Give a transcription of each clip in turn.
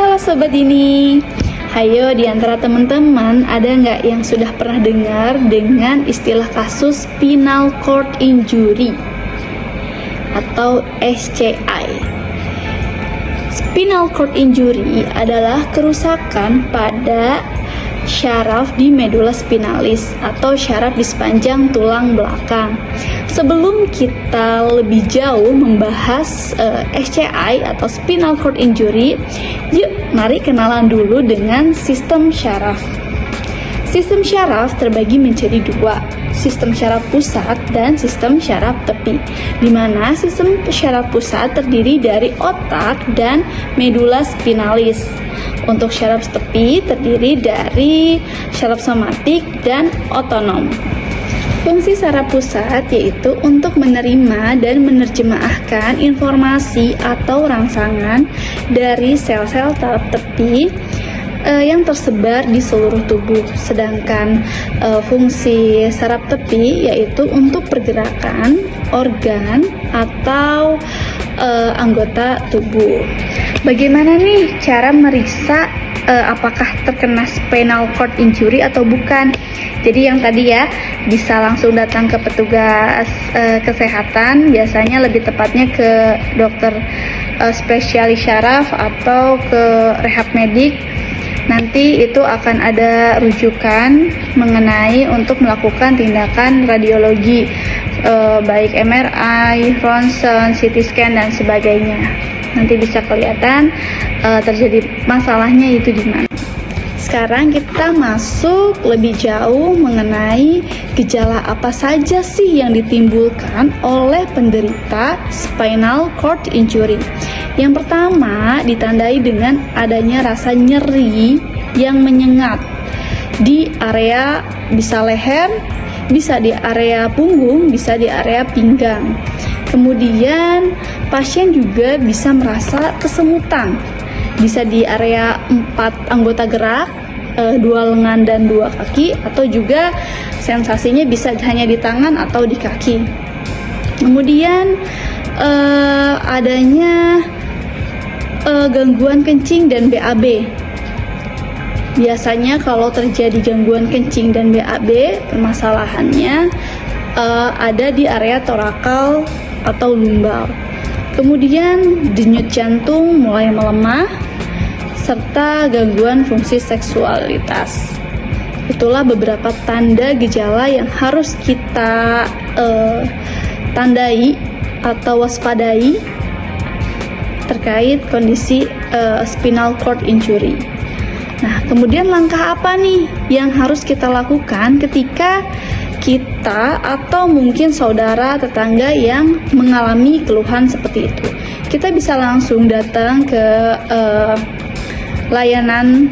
Halo Sobat Dini, hayo di antara teman-teman ada nggak yang sudah pernah dengar dengan istilah kasus spinal cord injury atau SCI? Spinal cord injury adalah kerusakan pada syaraf di medula spinalis atau syaraf di sepanjang tulang belakang. Sebelum kita lebih jauh membahas SCI atau spinal cord injury, yuk mari kenalan dulu dengan sistem syaraf. Sistem syaraf terbagi menjadi dua, sistem syaraf pusat dan sistem syaraf tepi, di mana sistem syaraf pusat terdiri dari otak dan medula spinalis. Untuk syaraf tepi terdiri dari syaraf somatik dan otonom. Fungsi syaraf pusat yaitu untuk menerima dan menerjemahkan informasi atau rangsangan dari sel-sel syaraf tepi yang tersebar di seluruh tubuh. Sedangkan fungsi saraf tepi yaitu untuk pergerakan organ atau anggota tubuh. Bagaimana nih cara meriksa apakah terkena spinal cord injury atau bukan? Jadi yang tadi ya, bisa langsung datang ke petugas kesehatan, biasanya lebih tepatnya ke dokter spesialis syaraf atau ke rehab medik. Nanti itu akan ada rujukan mengenai untuk melakukan tindakan radiologi, baik MRI, ronsen, CT scan dan sebagainya. Nanti bisa kelihatan terjadi masalahnya itu di mana. Sekarang kita masuk lebih jauh mengenai gejala apa saja sih yang ditimbulkan oleh penderita spinal cord injury. Yang pertama ditandai dengan adanya rasa nyeri yang menyengat di area bisa leher, bisa di area punggung, bisa di area pinggang. Kemudian pasien juga bisa merasa kesemutan, bisa di area 4 anggota gerak, 2 lengan dan 2 kaki, atau juga sensasinya bisa hanya di tangan atau di kaki. Kemudian adanya gangguan kencing dan BAB. Biasanya kalau terjadi gangguan kencing dan BAB, permasalahannya ada di area torakal atau lumbal. Kemudian denyut jantung mulai melemah serta gangguan fungsi seksualitas. Itulah beberapa tanda gejala yang harus kita tandai atau waspadai terkait kondisi spinal cord injury. Nah, kemudian langkah apa nih yang harus kita lakukan ketika kita atau mungkin saudara tetangga yang mengalami keluhan seperti itu? Kita bisa langsung datang ke layanan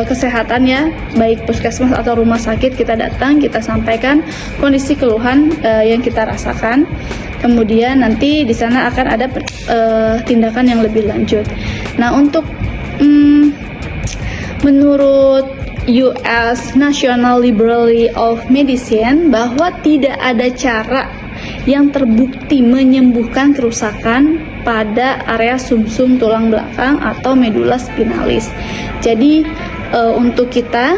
kesehatan ya, baik puskesmas atau rumah sakit. Kita datang, kita sampaikan kondisi keluhan yang kita rasakan. Kemudian nanti di sana akan ada tindakan yang lebih lanjut. Nah, untuk menurut US National Library of Medicine bahwa tidak ada cara yang terbukti menyembuhkan kerusakan pada area sumsum tulang belakang atau medula spinalis. Jadi untuk kita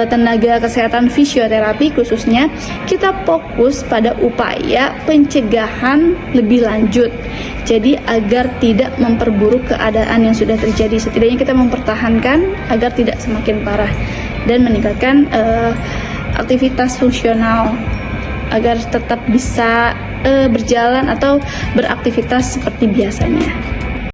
tenaga kesehatan fisioterapi khususnya, kita fokus pada upaya pencegahan lebih lanjut. Jadi agar tidak memperburuk keadaan yang sudah terjadi, setidaknya kita mempertahankan agar tidak semakin parah dan meningkatkan aktivitas fungsional agar tetap bisa berjalan atau beraktivitas seperti biasanya.